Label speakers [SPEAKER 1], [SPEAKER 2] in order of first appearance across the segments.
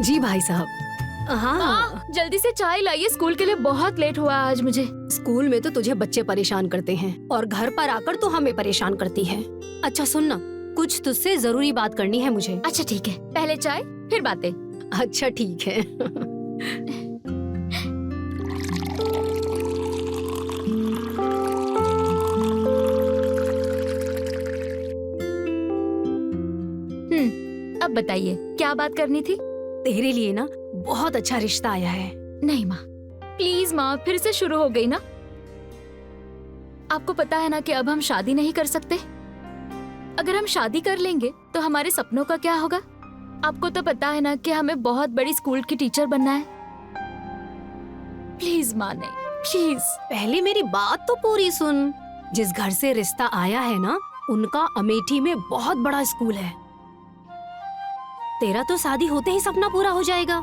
[SPEAKER 1] जी भाई साहब। हाँ,
[SPEAKER 2] जल्दी से चाय लाइए, स्कूल के लिए बहुत लेट हुआ आज मुझे।
[SPEAKER 1] स्कूल में तो तुझे बच्चे परेशान करते हैं और घर पर आकर तो हमें परेशान करती है। अच्छा सुन ना, कुछ तुझसे जरूरी बात करनी है मुझे।
[SPEAKER 2] अच्छा ठीक है, पहले चाय फिर बातें।
[SPEAKER 1] अच्छा ठीक है।
[SPEAKER 2] अब बताइए क्या बात करनी थी?
[SPEAKER 1] तेरे लिए ना बहुत अच्छा रिश्ता आया है।
[SPEAKER 2] नहीं माँ, प्लीज माँ, फिर से शुरू हो गई ना। आपको पता है ना कि अब हम शादी नहीं कर सकते। अगर हम शादी कर लेंगे तो हमारे सपनों का क्या होगा? आपको तो पता है ना कि हमें बहुत बड़ी स्कूल की टीचर बनना है। प्लीज माँ, नहीं प्लीज।
[SPEAKER 1] पहले मेरी बात तो पूरी सुन। जिस घर से रिश्ता आया है ना, उनका अमेठी में बहुत बड़ा स्कूल है। तेरा तो शादी होते ही सपना पूरा हो जाएगा।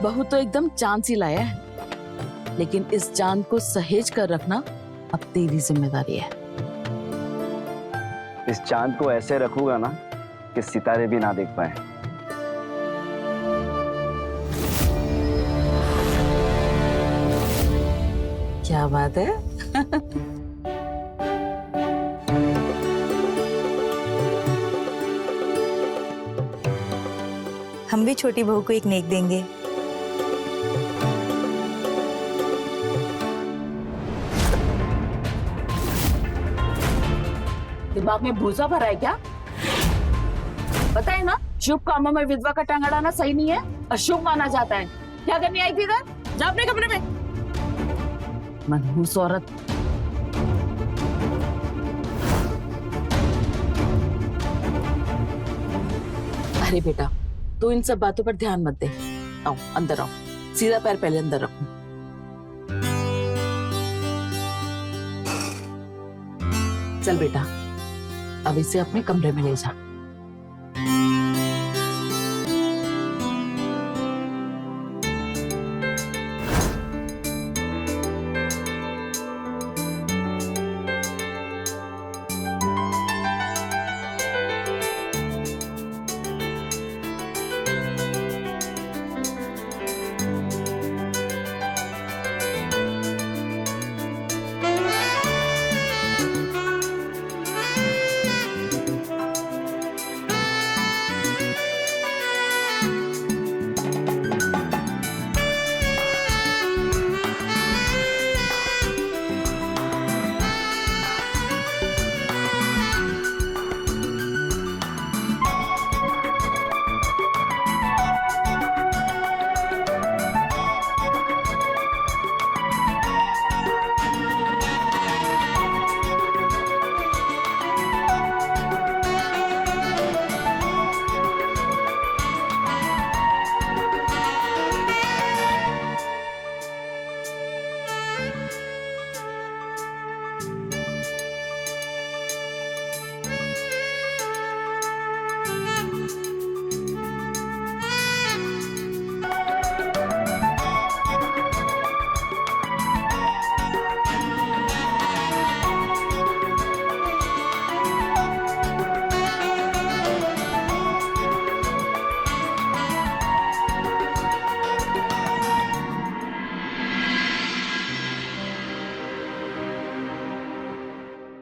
[SPEAKER 3] बहू तो एकदम चांद सी लाया है, लेकिन इस चांद को सहेज कर रखना अब तेरी जिम्मेदारी है।
[SPEAKER 4] इस चांद को ऐसे रखूंगा ना कि सितारे भी ना देख पाए।
[SPEAKER 3] क्या बात है?
[SPEAKER 5] हम भी छोटी बहू को एक नेक देंगे।
[SPEAKER 3] दिमाग में भूसा भरा है क्या? पता है ना, शुभ कामों में विधवा का टांग अड़ाना सही नहीं है, अशुभ माना जाता है। क्या करनी आई थी इधर? जा अपने कमरे में। मनहूस औरत। अरे बेटा, तू इन सब बातों पर ध्यान मत दे। आओ अंदर आओ, सीधा पैर पहले अंदर रखो। चल बेटा, अब इसे अपने कमरे में ले जा।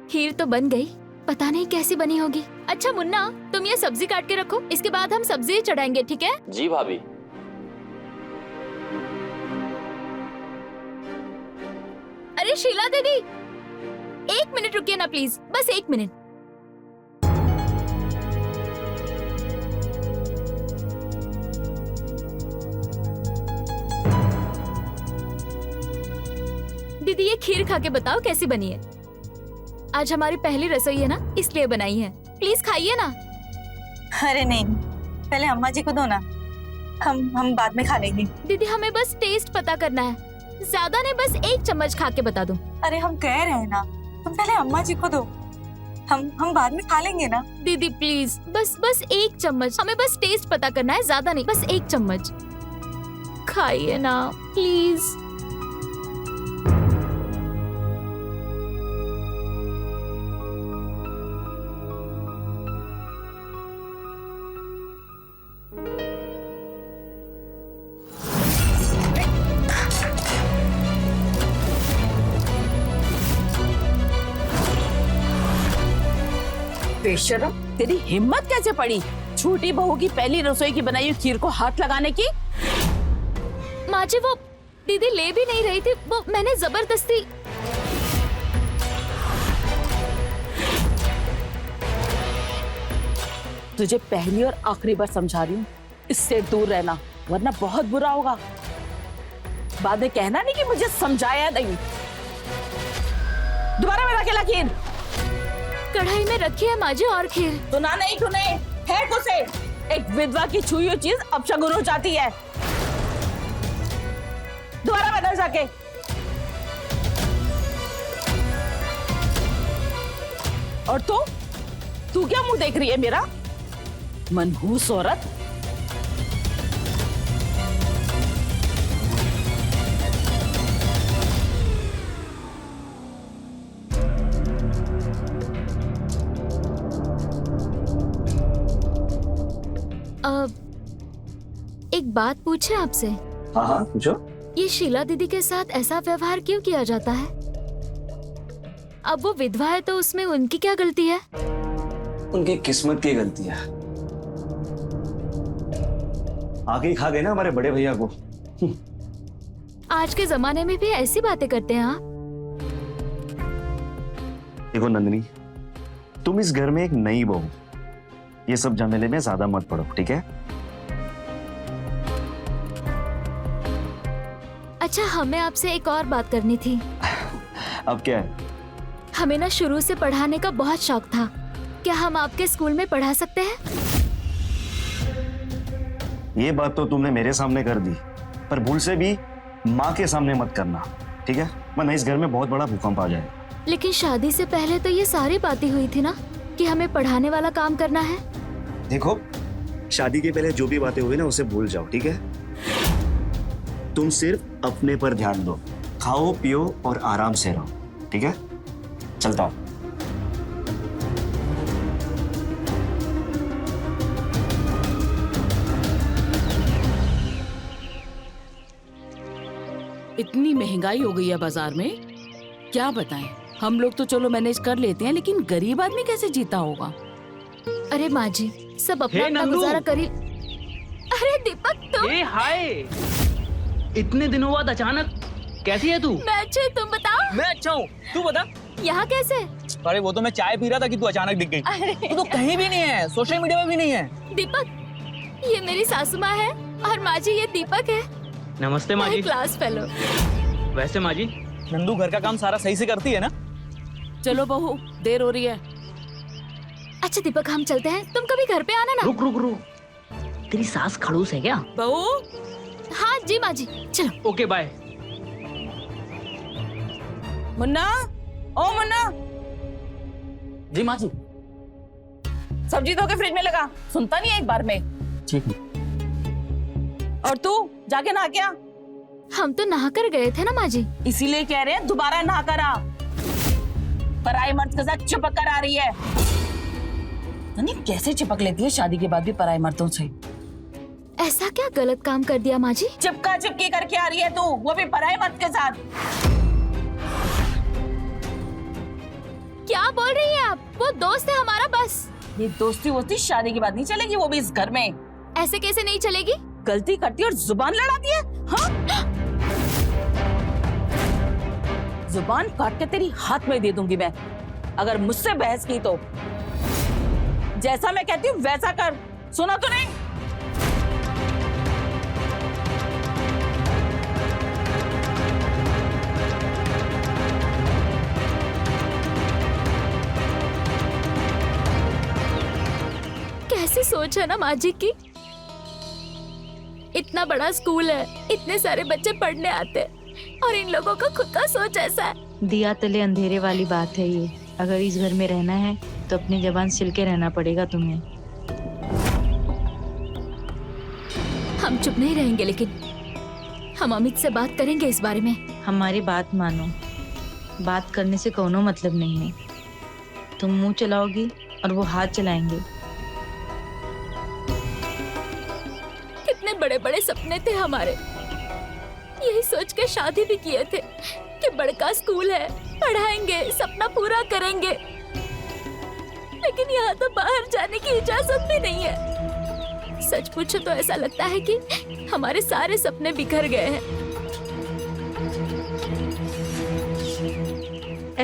[SPEAKER 2] खीर तो बन गई, पता नहीं कैसी बनी होगी। अच्छा मुन्ना, तुम ये सब्जी काट के रखो, इसके बाद हम सब्जी चढ़ाएंगे, ठीक है?
[SPEAKER 4] जी भाभी।
[SPEAKER 2] अरे शीला दीदी, 1 मिनट रुकिए ना प्लीज, बस 1 मिनट। दीदी ये खीर खा के बताओ कैसी बनी है। आज हमारी पहली रसोई है ना, इसलिए बनाई है। प्लीज खाइए ना।
[SPEAKER 5] अरे नहीं, पहले अम्मा जी को दो ना, हम बाद में खा लेंगे।
[SPEAKER 2] दीदी हमें बस टेस्ट पता करना है, ज्यादा नहीं, बस 1 चम्मच खा के बता दो।
[SPEAKER 5] अरे हम कह रहे हैं ना, तुम पहले अम्मा जी को दो, हम बाद में खा लेंगे ना।
[SPEAKER 2] दीदी प्लीज, बस 1 चम्मच, हमें बस टेस्ट पता करना है, ज्यादा नहीं, बस 1 चम्मच खाइए ना प्लीज।
[SPEAKER 3] बेशरम, तेरी हिम्मत कैसे पड़ी छोटी बहू की पहली रसोई की बनाई हुई खीर को हाथ लगाने की?
[SPEAKER 2] माँ जी वो दीदी ले भी नहीं रही थी, वो मैंने जबरदस्ती।
[SPEAKER 3] तुझे पहली और आखिरी बार समझा रही हूँ, इससे दूर रहना वरना बहुत बुरा होगा। बाद में कहना नहीं कि मुझे समझाया नहीं। दोबारा मेरा अकेला खीर
[SPEAKER 2] कढ़ाई में रखी है माँ जी और खीर।
[SPEAKER 3] तो ना नहीं तूने है कुछ, एक विधवा की छुई हुई चीज अपशगुन हो जाती है। दोबारा बदल जाके। और तू क्या मुंह देख रही है मेरा, मनहूस औरत?
[SPEAKER 2] एक बात पूछे आपसे?
[SPEAKER 4] हाँ हाँ पूछो।
[SPEAKER 2] ये शीला दीदी के साथ ऐसा व्यवहार क्यों किया जाता है? अब वो विधवा है तो उसमें उनकी क्या गलती है?
[SPEAKER 4] उनकी किस्मत की गलती है, आगे ही खा गए ना हमारे बड़े भैया को।
[SPEAKER 2] आज के जमाने में भी ऐसी बातें करते हैं आप?
[SPEAKER 4] देखो नंदिनी, तुम इस घर में एक नई बहू, ये सब झमेले में ज्यादा मत पड़ो, ठीक है?
[SPEAKER 2] अच्छा, हमें आपसे एक और बात करनी थी।
[SPEAKER 4] अब क्या है?
[SPEAKER 2] हमें ना शुरू से पढ़ाने का बहुत शौक था, क्या हम आपके स्कूल में पढ़ा सकते हैं?
[SPEAKER 4] ये बात तो तुमने मेरे सामने कर दी, पर भूल से भी माँ के सामने मत करना, ठीक है? वरना इस घर में बहुत बड़ा भूकंप आ जाए।
[SPEAKER 2] लेकिन शादी से पहले तो ये सारी बातें हुई थी ना कि हमें पढ़ाने वाला काम करना है।
[SPEAKER 4] देखो, शादी के पहले जो भी बातें हुई ना उसे भूल जाओ, ठीक है? तुम सिर्फ अपने पर ध्यान दो, खाओ पियो और आराम से रहो, ठीक है? चलता हूं।
[SPEAKER 3] इतनी महंगाई हो गई है बाजार में, क्या बताएं। हम लोग तो चलो मैनेज कर लेते हैं, लेकिन गरीब आदमी कैसे जीता होगा?
[SPEAKER 2] अरे माँ जी, सब अपना अपना
[SPEAKER 6] नंदू।
[SPEAKER 2] गुजारा करी। अरे दीपक तुम।
[SPEAKER 6] ए हाय, इतने दिनों बाद अचानक कैसी है तू?
[SPEAKER 2] मैं अच्छी, तुम बताओ।
[SPEAKER 6] मैं अच्छा हूँ, तू बता।
[SPEAKER 2] यहाँ कैसे?
[SPEAKER 6] अरे वो तो मैं चाय पी रहा था कि तू अचानक दिख गई। तू तो कहीं भी नहीं है, सोशल मीडिया में भी नहीं है।
[SPEAKER 2] दीपक, ये मेरी सासू माँ है और माँ जी ये दीपक है,
[SPEAKER 6] नमस्ते माँ जी।
[SPEAKER 2] Class fellow.
[SPEAKER 6] वैसे माँ जी, नंदू घर का काम सारा सही से करती है ना?
[SPEAKER 3] चलो बहू, देर हो रही है।
[SPEAKER 2] अच्छा दीपक, हम चलते हैं, तुम कभी घर पे आना ना।
[SPEAKER 6] रुक रुक रुक, तेरी सास खड़ूस है क्या?
[SPEAKER 3] बहू,
[SPEAKER 2] हाँ जी माँ जी, चलो।
[SPEAKER 6] Okay bye.
[SPEAKER 3] मुन्ना, ओ मुन्ना,
[SPEAKER 6] जी माँ जी।
[SPEAKER 3] सब्जी धो के फ्रिज में लगा, सुनता नहीं है एक बार में।
[SPEAKER 6] ठीक है।
[SPEAKER 3] और तू जाके नहा के आ।
[SPEAKER 2] हम तो नहा कर गए थे ना माँ जी।
[SPEAKER 3] इसीलिए कह रहे हैं दोबारा नहा कर आ। पराई मर्द के साथ चिपक कर आ रही है। नहीं कैसे चिपक लेती है शादी के बाद भी पराई मर्दों से।
[SPEAKER 2] ऐसा क्या गलत काम कर दिया माँ जी?
[SPEAKER 3] चिपका चिपकी करके आ रही है तू, वो भी पराई मर्द के साथ।
[SPEAKER 2] क्या बोल रही हैं आप? वो दोस्त है हमारा बस।
[SPEAKER 3] ये दोस्ती वोस्ती शादी के बाद नहीं चलेगी, वो भी इस घर में।
[SPEAKER 2] ऐसे कैसे नहीं चलेगी?
[SPEAKER 3] गलती करती और जुबान लड़ाती है। हाँ? जुबान काट के तेरी हाथ में दे दूंगी मैं, अगर मुझसे बहस की तो। जैसा मैं कहती हूँ वैसा कर, सुना तो नहीं?
[SPEAKER 2] कैसी सोच है ना माँ जी की। इतना बड़ा स्कूल है, इतने सारे बच्चे पढ़ने आते हैं और इन लोगों का खुद का सोच ऐसा है।
[SPEAKER 7] दिया तले अंधेरे वाली बात है ये। अगर इस घर में रहना है तो अपनी जबान सिल के रहना पड़ेगा तुम्हें।
[SPEAKER 2] हम चुप नहीं रहेंगे, लेकिन हम अमित से बात करेंगे इस बारे में।
[SPEAKER 7] हमारी बात मानो, बात करने से कोनो मतलब नहीं है। तुम मुंह चलाओगी और वो हाथ चलाएंगे।
[SPEAKER 2] कितने बड़े बड़े सपने थे हमारे, यही सोच के शादी भी किए थे कि बड़का स्कूल है, पढ़ाएंगे, सपना पूरा करेंगे। लेकिन यहाँ तो बाहर जाने की इजाजत भी नहीं है। सच पूछो तो ऐसा लगता है कि हमारे सारे सपने बिखर गए हैं।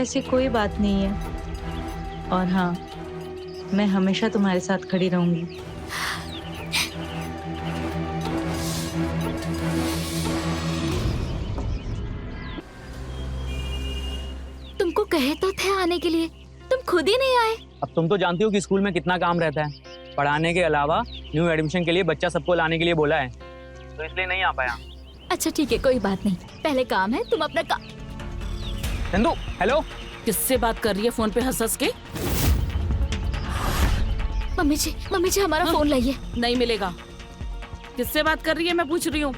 [SPEAKER 7] ऐसी कोई बात नहीं है। और हाँ, मैं हमेशा तुम्हारे साथ खड़ी रहूंगी।
[SPEAKER 2] तुमको कहे तो थे आने के लिए, तुम खुद ही नहीं आए।
[SPEAKER 6] अब तुम तो जानती हो कि स्कूल में कितना काम रहता है। पढ़ाने के अलावा न्यू एडमिशन के लिए बच्चा सबको लाने के लिए बोला है, तो इसलिए नहीं आ पाया।
[SPEAKER 2] अच्छा ठीक है, कोई बात नहीं। पहले काम है, तुम अपना काम।
[SPEAKER 6] चंदू, हेलो।
[SPEAKER 3] किससे बात कर रही है फोन पे हंस हंस के?
[SPEAKER 2] मम्मी जी हमारा फोन लाइए।
[SPEAKER 3] नहीं मिलेगा। किससे बात कर रही है मैं पूछ रही हूँ।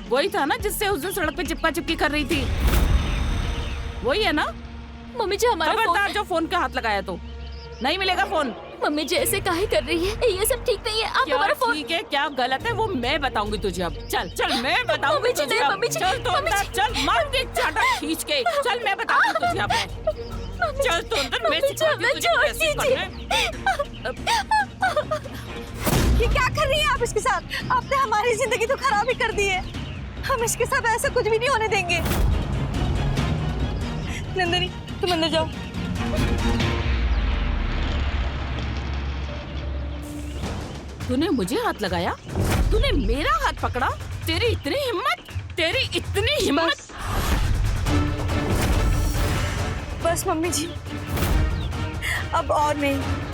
[SPEAKER 3] वही था ना जिससे उस दिन सड़क पे चिपका चिपकी कर रही थी, वही है ना?
[SPEAKER 2] मम्मी जी हमारा
[SPEAKER 3] खबरदार
[SPEAKER 2] फोन।
[SPEAKER 3] जो फोन पे हाथ लगाया तो नहीं मिलेगा फोन।
[SPEAKER 2] मम्मी जी ऐसे काहे कर रही है? ये सब ठीक नहीं है। आप
[SPEAKER 3] क्या
[SPEAKER 2] हमारा फोन।
[SPEAKER 3] ठीक है क्या गलत है वो मैं बताऊंगी तुझे। अब चल चल मैं बताऊंगी
[SPEAKER 2] मम्मी जी,
[SPEAKER 3] तुझे।
[SPEAKER 2] नहीं,
[SPEAKER 3] अब।
[SPEAKER 2] मम्मी जी,
[SPEAKER 3] चल तो
[SPEAKER 2] मम्मी
[SPEAKER 3] अंदर
[SPEAKER 2] जी।
[SPEAKER 3] चल, मार दे चाटा खींच के। चल मैं बताऊंगी तुझे। अब चल तो अंदर, मैं सिखाती हूँ तुझे कैसे करना है।
[SPEAKER 5] ये क्या कर रही हैं आप इसके साथ? आपने हमारी जिंदगी तो खराब ही कर दी है। हम इसके साथ ऐसा कुछ भी नहीं होने देंगे। नंदिनी तुम अंदर जाओ।
[SPEAKER 3] तूने मुझे हाथ लगाया, तूने मेरा हाथ पकड़ा। तेरी इतनी हिम्मत, तेरी इतनी हिम्मत।
[SPEAKER 5] बस मम्मी जी, अब और नहीं।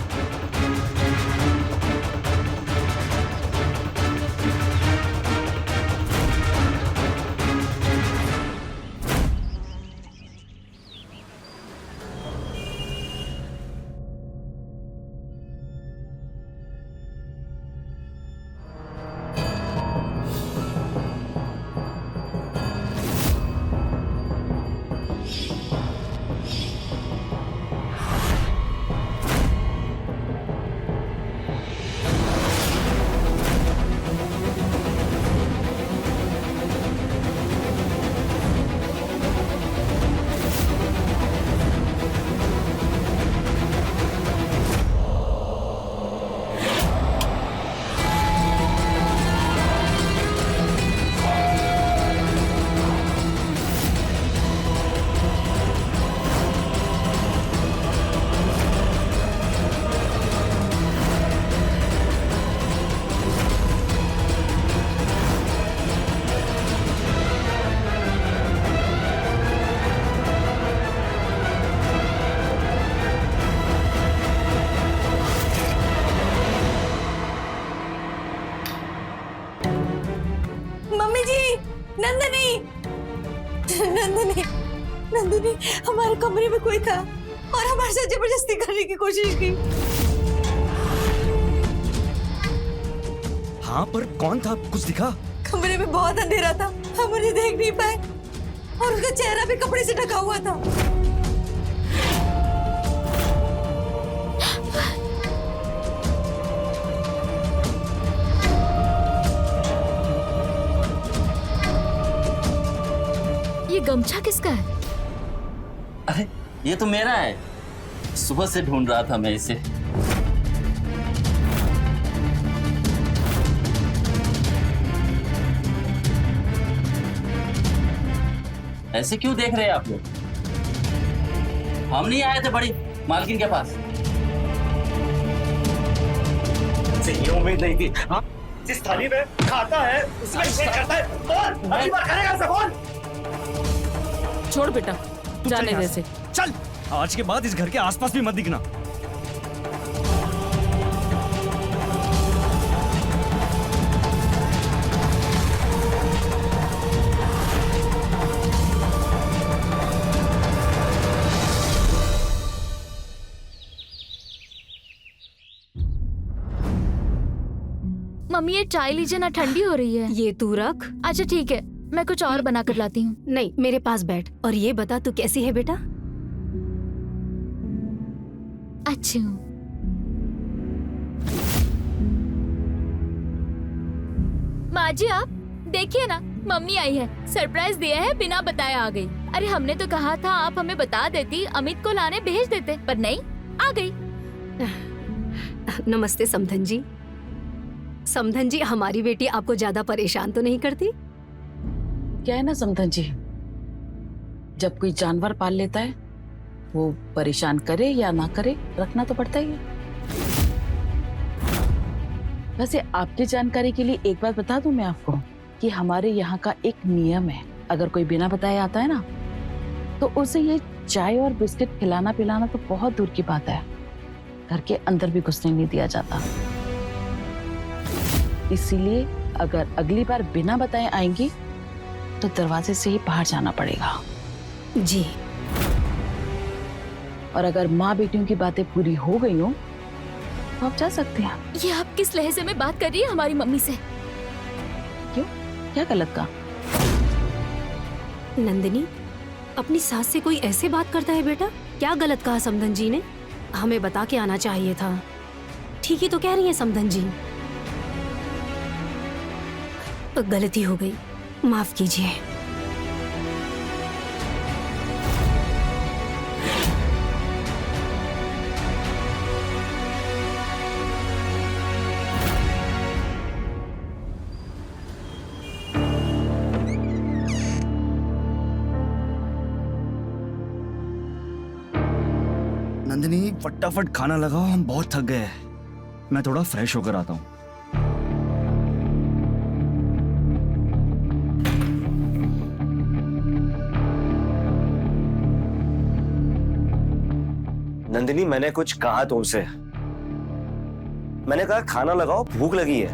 [SPEAKER 5] नंदिनी, नंदिनी हमारे कमरे में कोई था और हमारे साथ जबरदस्ती करने की कोशिश की।
[SPEAKER 8] हाँ, पर कौन था? कुछ दिखा?
[SPEAKER 5] कमरे में बहुत अंधेरा था, हम उन्हें देख नहीं पाए और उनका चेहरा भी कपड़े से ढका हुआ था।
[SPEAKER 2] ये गमछा किसका है?
[SPEAKER 9] अरे ये तो मेरा है, सुबह से ढूंढ रहा था मैं इसे। ऐसे क्यों देख रहे हैं आप लोग? हम नहीं आए थे बड़ी मालकिन के पास।
[SPEAKER 4] ये उम्मीद नहीं थी। हाँ? जिस थाली में खाता है उसमें शेयर करता है। बोल, अगली बार करेगा ऐसा बोल।
[SPEAKER 3] छोड़ बेटा, जाने दे से।
[SPEAKER 8] चल, आज के बाद इस घर के आसपास भी मत दिखना।
[SPEAKER 2] मम्मी ये चाय लीजिए ना, ठंडी हो रही है।
[SPEAKER 1] ये तू रख।
[SPEAKER 2] अच्छा ठीक है, मैं कुछ और बना कर लाती हूँ।
[SPEAKER 1] नहीं, मेरे पास बैठ और ये बता तू कैसी है बेटा?
[SPEAKER 2] अच्छी हूँ। माँ जी आप देखिए ना, मम्मी आई है, सरप्राइज दिया है, बिना बताए आ गई। अरे हमने तो कहा था आप हमें बता देती, अमित को लाने भेज देते, पर नहीं, आ गई।
[SPEAKER 1] नमस्ते समधन जी। समधन जी, हमारी बेटी आपको ज्यादा परेशान तो नहीं करती?
[SPEAKER 3] क्या है ना समधन जी, जब कोई जानवर पाल लेता है वो परेशान करे या ना करे, रखना तो पड़ता ही है। वैसे आपकी जानकारी के लिए एक बात बता दूं मैं आपको कि हमारे यहाँ का एक नियम है, अगर कोई बिना बताए आता है ना तो उसे ये चाय और बिस्किट खिलाना पिलाना तो बहुत दूर की बात है, घर के अंदर भी घुसने नहीं दिया जाता। इसीलिए अगर अगली बार बिना बताए आएंगी तो दरवाजे से ही बाहर जाना पड़ेगा।
[SPEAKER 1] जी।
[SPEAKER 3] और अगर माँ बेटियों की बातें पूरी हो गई हो तो आप जा सकते हैं।
[SPEAKER 2] ये आप किस लहजे में बात कर रही है हमारी मम्मी से?
[SPEAKER 3] क्यों, क्या गलत कहा?
[SPEAKER 1] नंदिनी, अपनी सास से कोई ऐसे बात करता है बेटा? क्या गलत कहा समधन जी ने? हमें बता के आना चाहिए था। ठीक ही तो कह रही है समधन जी। गलती हो गई, माफ कीजिए।
[SPEAKER 8] नंदिनी फटाफट खाना लगाओ, हम बहुत थक गए हैं। मैं थोड़ा फ्रेश होकर आता हूँ।
[SPEAKER 4] नंदिनी, मैंने कुछ कहा तुमसे? मैंने कहा खाना लगाओ, भूख लगी है।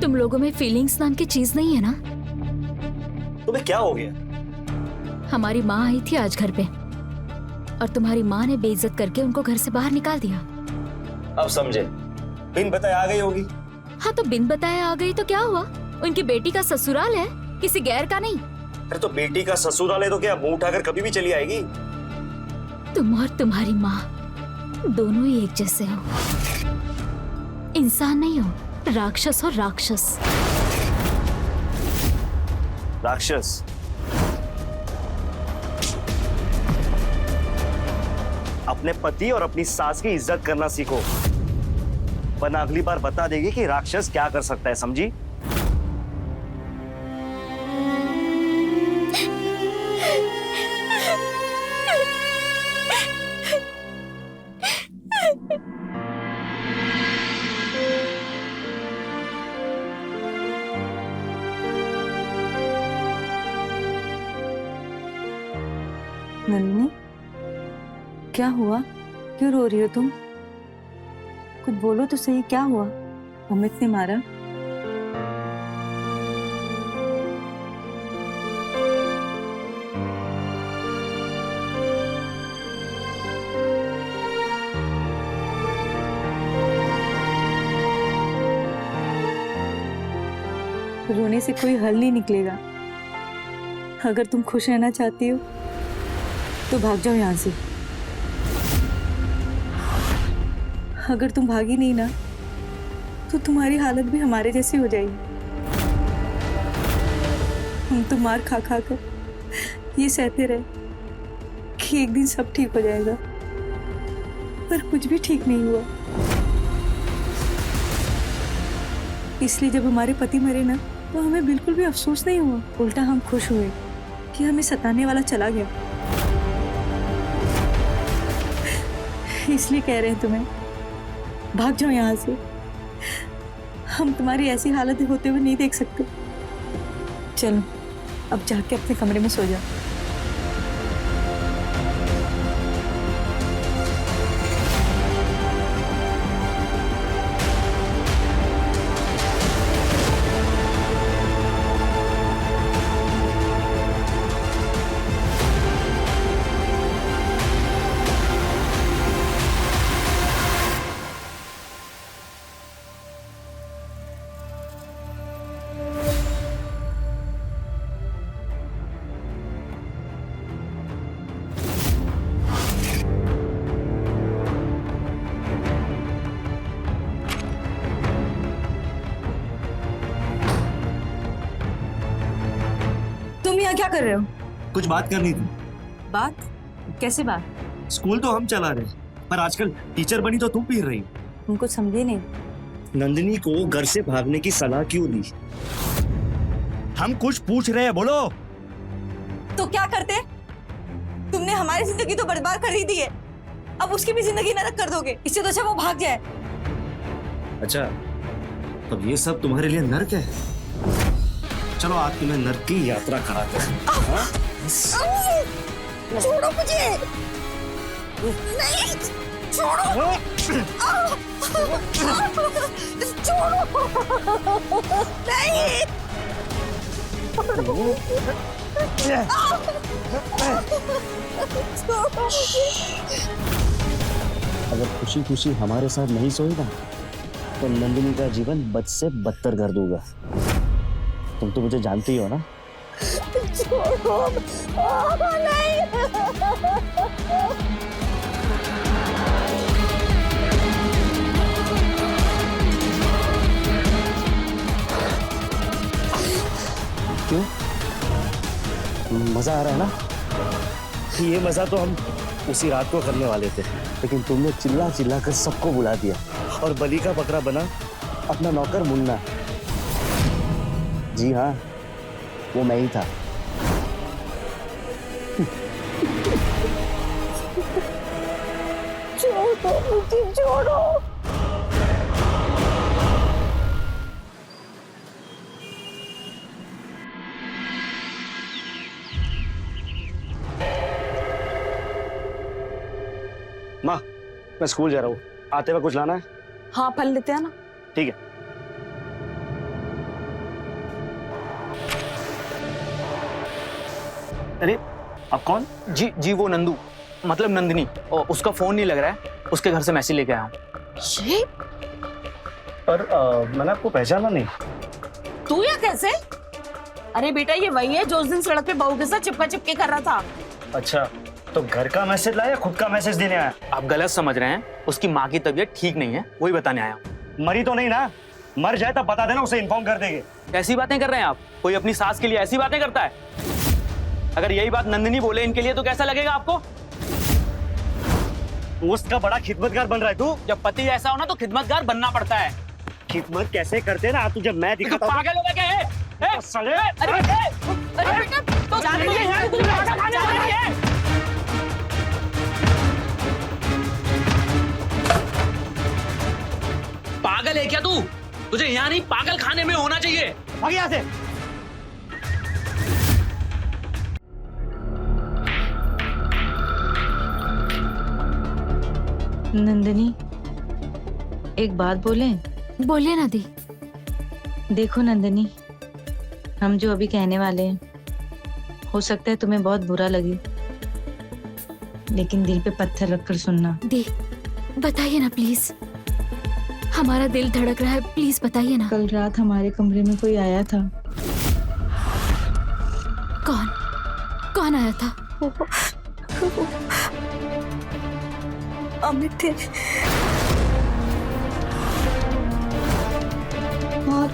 [SPEAKER 2] तुम लोगों में फीलिंग्स नाम की चीज नहीं है ना?
[SPEAKER 4] तुम्हें क्या हो गया?
[SPEAKER 2] हमारी माँ आई थी आज घर पे और तुम्हारी माँ ने बेइज्जत करके उनको घर से बाहर निकाल दिया।
[SPEAKER 4] अब समझे, बिन बताए आ गई होगी।
[SPEAKER 2] हाँ तो बिन बताए आ गई तो क्या हुआ? उनकी बेटी का ससुराल है, किसी गैर का नहीं।
[SPEAKER 4] अरे तो बेटी का ससुराल है तो क्या मुंह उठाकर कभी भी चली आएगी?
[SPEAKER 2] तुम और तुम्हारी माँ दोनों ही एक जैसे हो, इंसान नहीं हो, राक्षस हो, राक्षस।
[SPEAKER 4] राक्षस? अपने पति और अपनी सास की इज्जत करना सीखो, वरना अगली बार बता देगी कि राक्षस क्या कर सकता है, समझी?
[SPEAKER 5] नंदिनी, क्या हुआ? क्यों रो रही हो तुम? कुछ बोलो तो सही, क्या हुआ? अमित ने मारा? रोने से कोई हल नहीं निकलेगा। अगर तुम खुश रहना चाहती हो तो भाग जाओ यहाँ से। अगर तुम भागी नहीं ना तो तुम्हारी हालत भी हमारे जैसी हो जाएगी। हम तो मार खा खा कर ये सहते रहे कि एक दिन सब ठीक हो जाएगा, पर कुछ भी ठीक नहीं हुआ। इसलिए जब हमारे पति मरे ना तो हमें बिल्कुल भी अफसोस नहीं हुआ, उल्टा हम खुश हुए कि हमें सताने वाला चला गया। इसलिए कह रहे हैं तुम्हें, भाग जाओ यहाँ से। हम तुम्हारी ऐसी हालत होते हुए नहीं देख सकते। चलो अब जाके अपने कमरे में सो जाओ। यहाँ क्या कर रहे हो?
[SPEAKER 4] कुछ बात करनी थी।
[SPEAKER 5] बात? कैसे बात?
[SPEAKER 4] स्कूल तो हम चला रहे, पर आजकल टीचर बनी तो तुम पीर रही।
[SPEAKER 5] तुम कुछ समझे नहीं।
[SPEAKER 4] नंदिनी को घर से भागने की सलाह क्यों दी?
[SPEAKER 8] हम कुछ पूछ रहे हैं, बोलो।
[SPEAKER 5] तो क्या करते? तुमने हमारी जिंदगी तो बर्बाद कर ही दी है, अब उसकी भी जिंदगी नरक कर दोगे। इससे तो अच्छा वो भाग जाए।
[SPEAKER 4] अच्छा, तब ये सब तुम्हारे लिए नर्क है? चलो आज तुम्हें नर्क की यात्रा कराते हैं। हाँ?
[SPEAKER 5] छोड़ो मुझे। नहीं, छोड़ो। छोड़ो। नहीं।
[SPEAKER 4] अगर खुशी खुशी हमारे साथ नहीं सोएगा तो नंदिनी का जीवन बद से बदतर कर दूंगा। तुम तो मुझे जानती हो ना।
[SPEAKER 5] छोड़ो। नहीं।
[SPEAKER 4] क्यों? मजा आ रहा है ना? ये मजा तो हम उसी रात को करने वाले थे, लेकिन तुमने चिल्ला चिल्ला कर सबको बुला दिया और बलि का बकरा बना अपना नौकर मुन्ना। जी हाँ, वो मैं ही था।
[SPEAKER 5] छोड़ो मुझे, छोड़ो।
[SPEAKER 4] माँ, मैं स्कूल जा रहा हूँ, आते वक्त कुछ लाना है?
[SPEAKER 3] हाँ, फल लेते हैं ना।
[SPEAKER 4] ठीक है। अरे आप कौन?
[SPEAKER 6] जी वो नंदू, मतलब नंदिनी, और उसका फोन नहीं लग रहा है, उसके घर से मैसेज लेके आया हूँ।
[SPEAKER 4] पर मैंने आपको पहचाना नहीं।
[SPEAKER 3] तू या कैसे? अरे बेटा, ये वही है जो उस दिन सड़क पे बहू के साथ चिपका चिपके कर रहा था।
[SPEAKER 4] अच्छा, तो घर का मैसेज लाया, खुद का मैसेज देने आया?
[SPEAKER 6] आप गलत समझ रहे हैं, उसकी माँ की तबीयत ठीक नहीं है, वही बताने आया हूँ।
[SPEAKER 4] मरी तो नहीं ना? मर जाए तब बता देना, उसे इन्फॉर्म कर देंगे।
[SPEAKER 6] ऐसी बातें कर रहे हैं आप? कोई अपनी सास के लिए ऐसी बातें करता है? अगर यही बात नंदिनी बोले इनके लिए तो कैसा लगेगा आपको?
[SPEAKER 4] उसका बड़ा खिदमतगार बन रहा है तू।
[SPEAKER 6] जब पति ऐसा हो ना तो खिदमतगार बनना पड़ता है।
[SPEAKER 4] खिदमत कैसे करते ना तुझे मैं दिखाता हूं।
[SPEAKER 6] पागल हो गया क्या है?
[SPEAKER 4] साले!
[SPEAKER 6] अरे बेटा, तो जाने दे यार, तू खाना खाने वाली है। पागल है क्या तू? तुझे यहाँ नहीं, पागल खाने में होना चाहिए।
[SPEAKER 4] भाग यहाँ से।
[SPEAKER 7] नंदिनी, एक बात बोलें?
[SPEAKER 2] बोलिए ना दी।
[SPEAKER 7] देखो नंदिनी, हम जो अभी कहने वाले हैं, हो सकता है तुम्हें बहुत बुरा लगे, लेकिन दिल पे पत्थर रखकर सुनना।
[SPEAKER 2] दी, बताइए ना प्लीज, हमारा दिल धड़क रहा है, प्लीज बताइए ना।
[SPEAKER 7] कल रात हमारे कमरे में कोई आया था।
[SPEAKER 2] कौन? कौन आया था?
[SPEAKER 5] अमित थे। और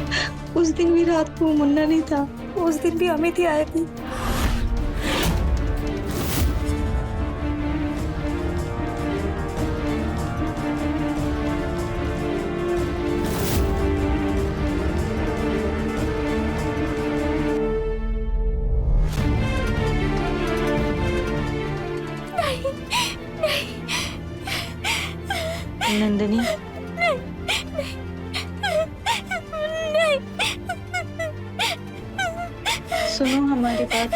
[SPEAKER 5] उस दिन भी रात को मुन्ना नहीं था, उस दिन भी अमित ही आए थे।
[SPEAKER 7] नंदिनी, सुनो हमारी बात।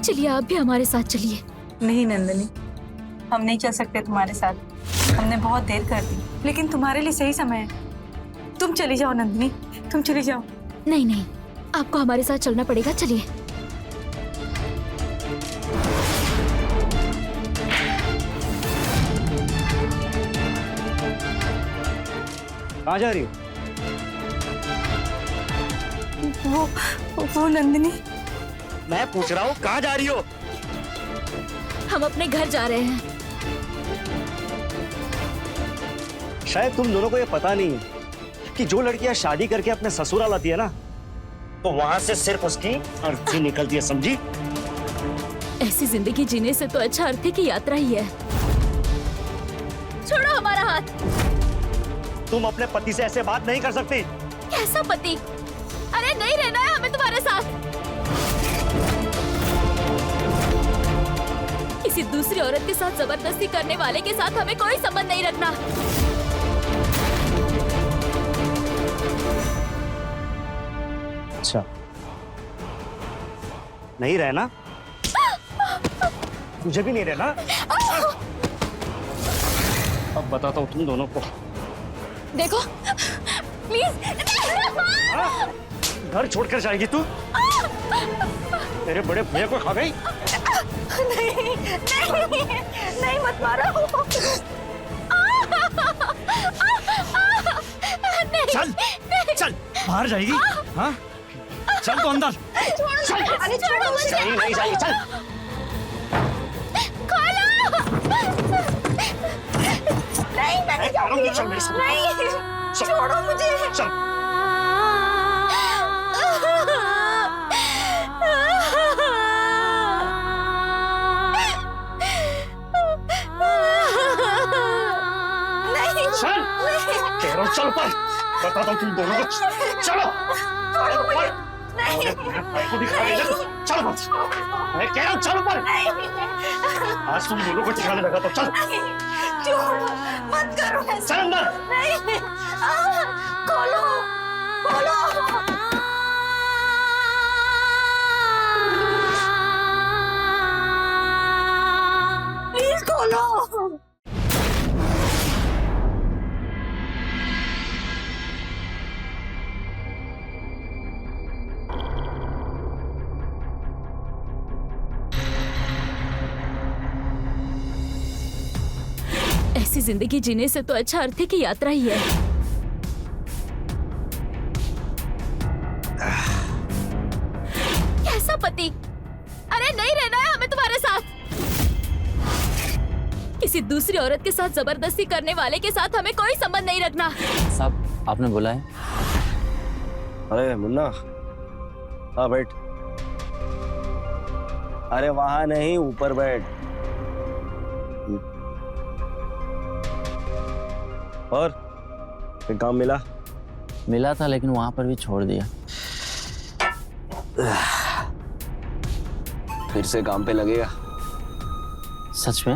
[SPEAKER 2] चलिए आप भी हमारे साथ चलिए।
[SPEAKER 5] नहीं नंदिनी, हम नहीं चल सकते तुम्हारे साथ। हमने बहुत देर कर दी, लेकिन तुम्हारे लिए सही समय है। तुम चली जाओ नंदिनी, तुम चली जाओ।
[SPEAKER 2] नहीं नहीं, आपको हमारे साथ चलना पड़ेगा, चलिए।
[SPEAKER 4] कहाँ जा रही हो?
[SPEAKER 5] वो नंदिनी,
[SPEAKER 4] मैं पूछ रहा हूँ कहाँ जा रही हो?
[SPEAKER 2] हम अपने घर जा रहे हैं।
[SPEAKER 4] शायद तुम दोनों को ये पता नहीं है कि जो लड़कियां शादी करके अपने ससुराल आती है ना, तो वहां से सिर्फ उसकी अर्थी निकलती है, समझी?
[SPEAKER 2] ऐसी जिंदगी जीने से तो अच्छा अर्थी की यात्रा ही है। छोड़ो हमारा हाथ।
[SPEAKER 4] तुम अपने पति से ऐसे बात नहीं कर सकती।
[SPEAKER 2] कैसा पति? अरे नहीं रहना है हमें तुम्हारे साथ। किसी दूसरी औरत के साथ जबरदस्ती करने वाले के साथ हमें कोई संबंध नहीं रखना।
[SPEAKER 4] अच्छा, नहीं रहना? मुझे भी नहीं रहना? अब बताता हूँ तुम दोनों को।
[SPEAKER 2] देखो प्लीज।
[SPEAKER 4] हाँ? घर छोड़कर जाएगी तू? तेरे बड़े भैया को खा गई?
[SPEAKER 5] नहीं नहीं नहीं, मत मारो।
[SPEAKER 8] चल चल, बाहर जाएगी? हाँ, चल तो अंदर।
[SPEAKER 4] चल,
[SPEAKER 5] अरे छोड़ो मुझे।
[SPEAKER 4] नहीं जाएगी, चल।
[SPEAKER 5] नहीं, मैं नहीं जाऊंगी।
[SPEAKER 4] चल मेरे साथ।
[SPEAKER 5] नहीं, छोड़ो मुझे।
[SPEAKER 4] चल। चल, कह रहा हूँ चल पर। बताता हूँ तुम दोनों को। चलो। भाई को दिखा रही है। चल बस। मैं कह रहा हूँ चल पर। आज तुम दोनों को ठिकाने लगा तो चल।
[SPEAKER 5] छोड़ो, मत करो ऐसा।
[SPEAKER 4] चल अंदर।
[SPEAKER 5] नहीं, खोलो, खोलो। प्लीज खोलो।
[SPEAKER 2] ऐसी जिंदगी जीने से तो अच्छा अर्थी की यात्रा ही है। कैसा पति? अरे नहीं रहना है हमें तुम्हारे साथ। किसी दूसरी औरत के साथ जबरदस्ती करने वाले के साथ हमें कोई संबंध नहीं रखना।
[SPEAKER 9] साहब आपने बुलाया है?
[SPEAKER 4] अरे मुन्ना, हाँ बैठ। अरे वहां नहीं, ऊपर बैठ। और फिर काम मिला?
[SPEAKER 9] मिला था लेकिन वहां पर भी छोड़ दिया।
[SPEAKER 4] फिर से काम पे लगेगा?
[SPEAKER 9] सच में?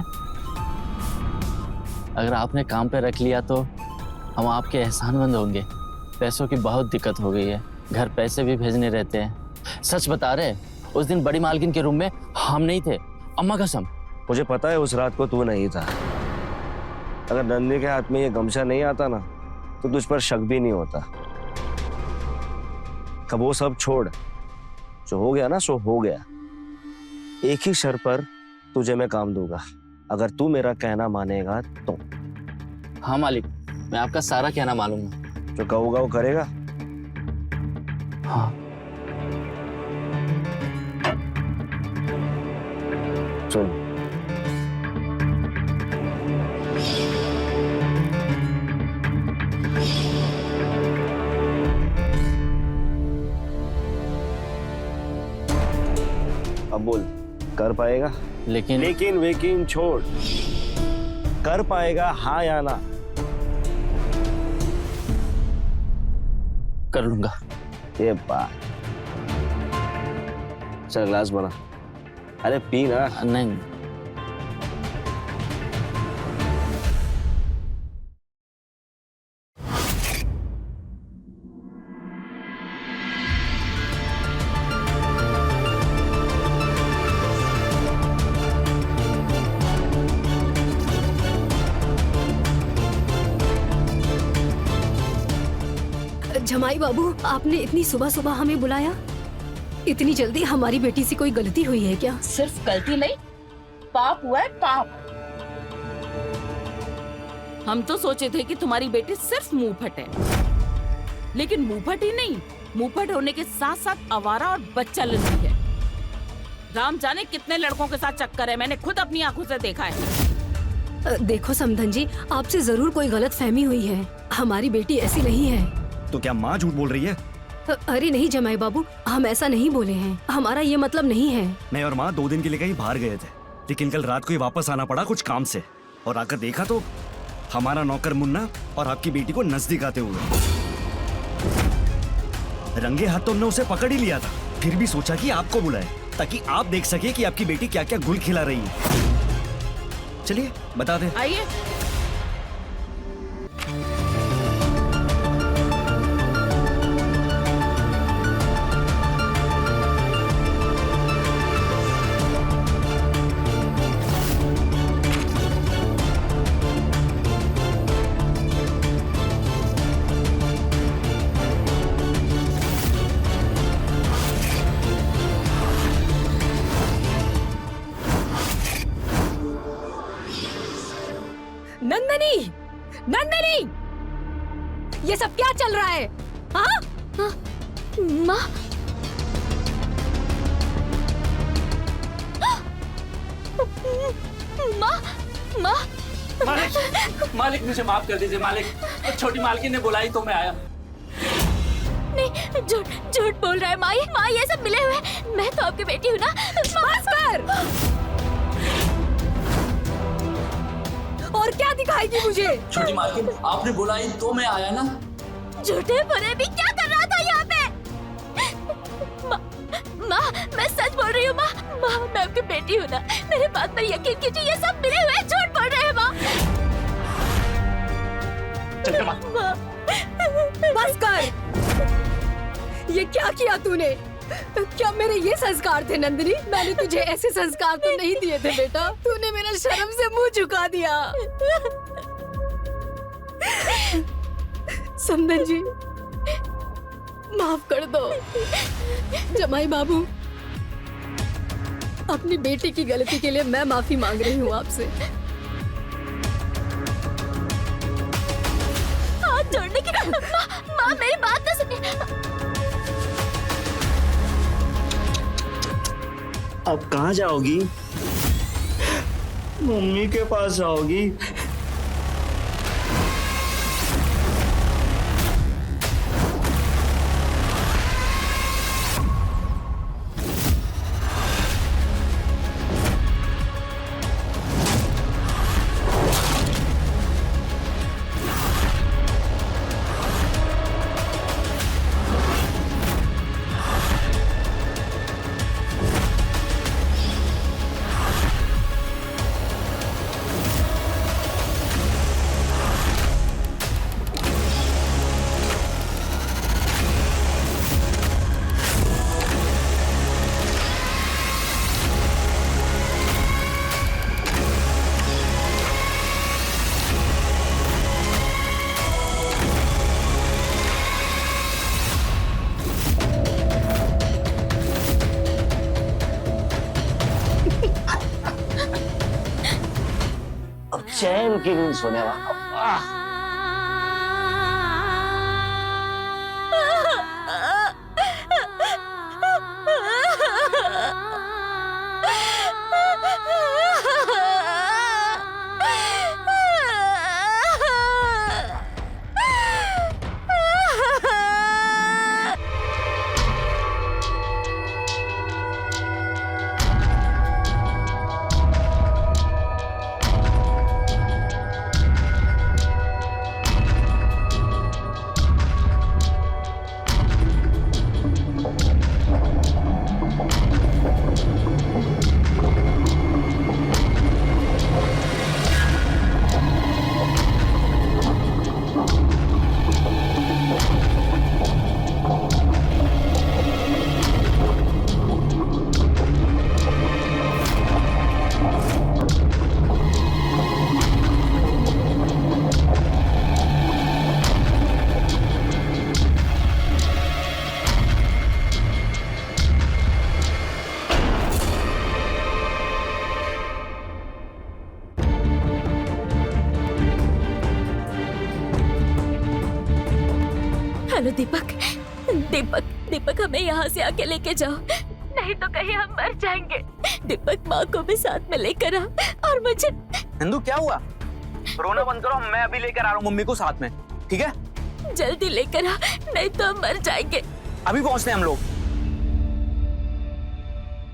[SPEAKER 9] अगर आपने काम पे रख लिया तो हम आपके एहसानमंद होंगे। पैसों की बहुत दिक्कत हो गई है, घर पैसे भी भेजने रहते हैं। सच बता रहे, उस दिन बड़ी मालकिन के रूम में हम नहीं थे, अम्मा कसम।
[SPEAKER 4] मुझे पता है उस रात को तू नहीं था। अगर नंदी के हाथ में ये गमछा नहीं आता ना, तो तुझ पर शक भी नहीं होता। अब वो सब छोड़, जो हो गया ना सो हो गया। एक ही शर्त पर तुझे मैं काम दूंगा, अगर तू मेरा कहना मानेगा तो।
[SPEAKER 9] हाँ मालिक, मैं आपका सारा कहना मालूंगा।
[SPEAKER 4] जो कहूँगा वो करेगा?
[SPEAKER 9] हाँ।
[SPEAKER 4] सुन, अब बोल, कर पाएगा?
[SPEAKER 9] लेकिन
[SPEAKER 4] वेकिन छोड़, कर पाएगा हाँ या ना?
[SPEAKER 9] कर लूंगा।
[SPEAKER 4] ये बात। चल ग्लास बना। अरे पी ना।
[SPEAKER 9] नहीं।
[SPEAKER 1] जमाई बाबू, आपने इतनी सुबह सुबह हमें बुलाया? इतनी जल्दी हमारी बेटी से कोई गलती हुई है क्या?
[SPEAKER 3] सिर्फ गलती नहीं, पाप हुआ है, पाप। हम तो सोचे थे कि तुम्हारी बेटी सिर्फ मुंहफट है, लेकिन मुंहफट ही नहीं, मुंहफट होने के साथ साथ आवारा और बच्चा लंदी है। राम जाने कितने लड़कों के साथ चक्कर है, मैंने खुद अपनी आंखों से देखा है।
[SPEAKER 1] देखो समधन जी, आपसे जरूर कोई गलत फहमी हुई है। हमारी बेटी ऐसी नहीं है।
[SPEAKER 8] तो क्या माँ झूठ बोल रही है?
[SPEAKER 1] अरे नहीं जमाई बाबू, हम ऐसा नहीं बोले हैं, हमारा ये मतलब नहीं है।
[SPEAKER 8] मैं और माँ 2 दिन के लिए कहीं बाहर गए थे, लेकिन कल रात को ही वापस आना पड़ा कुछ काम से, और आकर देखा तो हमारा नौकर मुन्ना और आपकी बेटी को नजदीक आते हुए। रंगे हाथ तो हमने उसे पकड़ ही लिया था, फिर भी सोचा कि आपको बुलाए ताकि आप देख सके कि आपकी बेटी क्या क्या गुल खिला रही है। चलिए बता दे।
[SPEAKER 3] आइए।
[SPEAKER 1] नंदनी, नंदनी, ये सब क्या चल रहा है? हाँ?
[SPEAKER 2] माँ, माँ, माँ,
[SPEAKER 6] मालिक, मालिक मुझे माफ कर दीजिए मालिक, छोटी मालकिन ने बुलाई तो मैं आया।
[SPEAKER 2] नहीं, झूठ झूठ बोल रहा है माँ, ये सब मिले हुए हैं। मैं तो आपकी बेटी हूँ ना।
[SPEAKER 1] बस कर। और क्या दिखाएगी मुझे?
[SPEAKER 6] छोटी मालकिन, आपने बुलाई तो मैं आया ना।
[SPEAKER 2] झूठे भरे भी क्या कर रहा था यहाँ पे? माँ, मैं सच बोल रही हूँ माँ, मैं आपकी बेटी हूँ ना, मेरे बात पर यकीन कीजिए, ये सब मिले हुए झूठ बोल रहे हैं माँ। माँ,
[SPEAKER 1] बस कर। ये क्या किया तूने? क्या मेरे ये संस्कार थे नंदिनी? मैंने तुझे ऐसे संस्कार तो नहीं दिए थे बेटा। तूने मेरा शर्म से मुंह झुका दिया। समधन जी, माफ कर दो। जमाई बाबू, अपनी बेटी की गलती के लिए मैं माफी मांग रही हूँ आपसे।
[SPEAKER 2] हाथ जोड़ने की माँ, मेरी बात ना सुनिए।
[SPEAKER 4] अब कहाँ जाओगी? मम्मी के पास जाओगी?
[SPEAKER 9] चैन की नींद सोने वाला।
[SPEAKER 2] हेलो दीपक, दीपक, दीपक हमें यहाँ से आके लेके जाओ, नहीं तो कहीं हम मर जाएंगे। दीपक माँ को भी साथ में लेकर आ और मुझे।
[SPEAKER 6] नंदू क्या हुआ? रोना बंद करो, मैं अभी लेकर आ रहा हूँ मम्मी को साथ में, ठीक है?
[SPEAKER 2] जल्दी लेकर आ, नहीं तो हम मर जाएंगे।
[SPEAKER 6] अभी पहुँचते हैं हम लोग।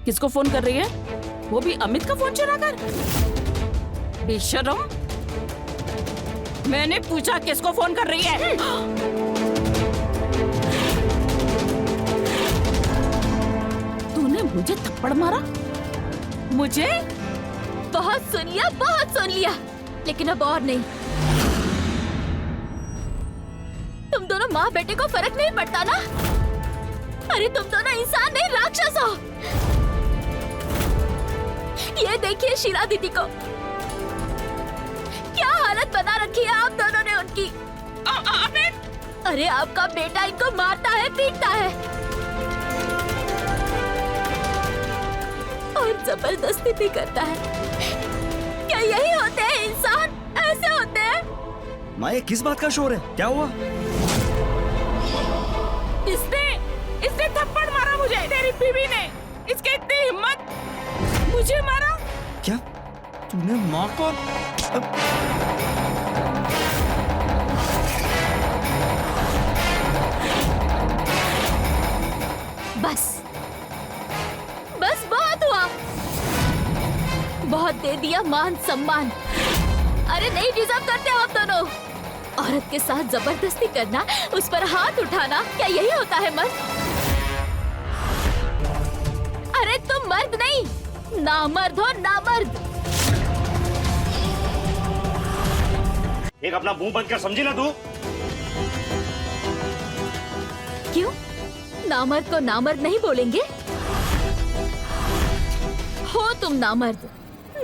[SPEAKER 3] किसको फोन कर रही है? वो भी अमित का फोन चुरा कर? बेशरम, मैंने पूछा किसको फोन कर रही है? तूने मुझे थप्पड़ मारा? मुझे?
[SPEAKER 2] बहुत सुन लिया, लेकिन अब और नहीं। तुम दोनों माँ बेटे को फर्क नहीं पड़ता ना? अरे तुम दोनों इंसान नहीं, राक्षस हो। ये देखिए शीला दीदी को, क्या हालत बना रखी है आप दोनों ने उनकी। अरे आपका बेटा इनको मारता है, पीटता है और जबरदस्ती भी करता है। क्या यही होते हैं इंसान? ऐसे होते हैं?
[SPEAKER 8] माँ ये किस बात का शोर है? क्या हुआ?
[SPEAKER 3] इसने थप्पड़ मारा मुझे, तेरी बीवी ने। इसकी इतनी हिम्मत, मुझे मारा।
[SPEAKER 8] क्या तूने माँ को?
[SPEAKER 2] बस बहुत हुआ, बहुत दे दिया मान सम्मान। अरे नहीं डिजर्व करते हो आप दोनों। औरत के साथ जबरदस्ती करना, उस पर हाथ उठाना, क्या यही होता है मर्द? अरे तुम मर्द नहीं, नामर्द हो, नामर्द।
[SPEAKER 8] एक अपना मुंह बंद कर, समझी ना तू?
[SPEAKER 2] क्यों? नामर्द को नामर्द नहीं बोलेंगे? हो तुम नामर्द,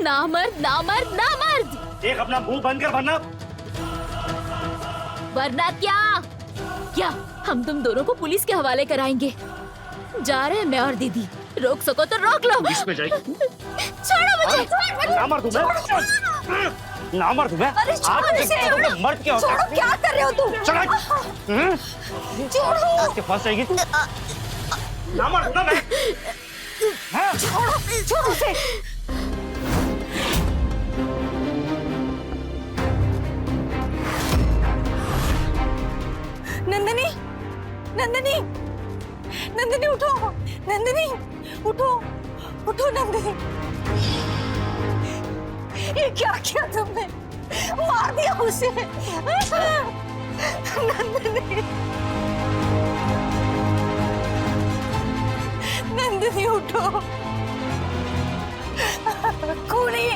[SPEAKER 2] नामर्द, नामर्द, नामर्द।
[SPEAKER 8] एक अपना मुंह बंद कर,
[SPEAKER 2] वरना क्या हम तुम दोनों को पुलिस के हवाले कराएंगे। जा रहे हैं मैं और दीदी, रोक सको तो रोक लो।
[SPEAKER 8] इसमें जाएगी।
[SPEAKER 2] छोड़ो मुझे।
[SPEAKER 8] नामर्द हूं मैं। नामर्द हूं मैं।
[SPEAKER 1] अरे छोड़ो इसे।
[SPEAKER 8] मर्द क्या होता है?
[SPEAKER 1] छोड़ो, क्या कर रहे हो तुम?
[SPEAKER 8] चला।
[SPEAKER 1] छोड़ो।
[SPEAKER 8] इसके पास जाएगी तू। नामर्द हूं ना मैं। हाँ?
[SPEAKER 1] छोड़ो उसे।
[SPEAKER 5] नंदिनी, नंदिनी, नंदिनी उठो, नंदिनी उठो, उठो नंदिनी। ये क्या किया तुमने? मार दिया उसे। नंदिनी, नंदिनी उठो, खूनी।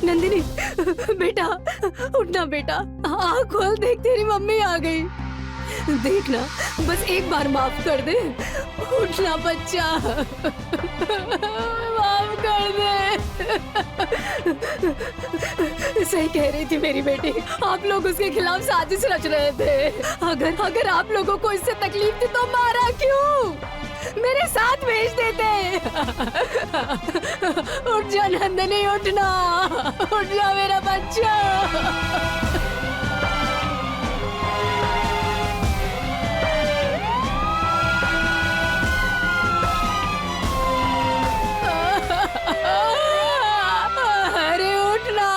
[SPEAKER 1] नंदिनी, बेटा उठना बेटा, आँख खोल, देख तेरी मम्मी आ गई। देखना, बस एक बार माफ कर दे। उठना बच्चा, माफ कर दे। सही कह रही थी मेरी बेटी, आप लोग उसके खिलाफ साजिश रच रहे थे। अगर आप लोगों को इससे तकलीफ थी तो मारा क्यों? मेरे साथ भेज देते। उठ जा नंदिनी, उठना, उठ जा मेरा बच्चा। अरे उठना।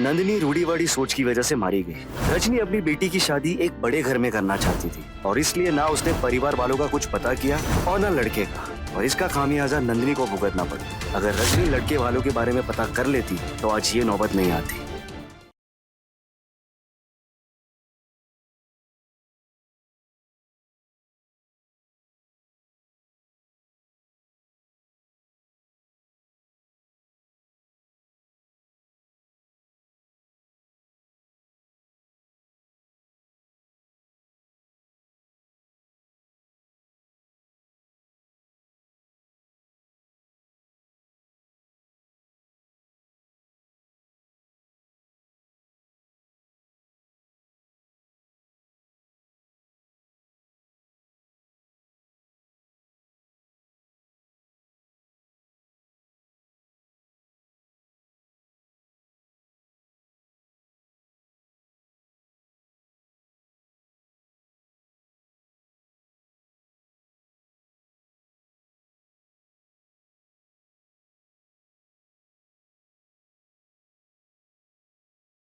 [SPEAKER 4] नंदिनी रूढ़िवादी सोच की वजह से मारी गई। रजनी अपनी बेटी की शादी एक बड़े घर में करना चाहती थी और इसलिए ना उसने परिवार वालों का कुछ पता किया और ना लड़के का, और इसका खामियाजा नंदिनी को भुगतना पड़ा। अगर रजनी लड़के वालों के बारे में पता कर लेती तो आज ये नौबत नहीं आती।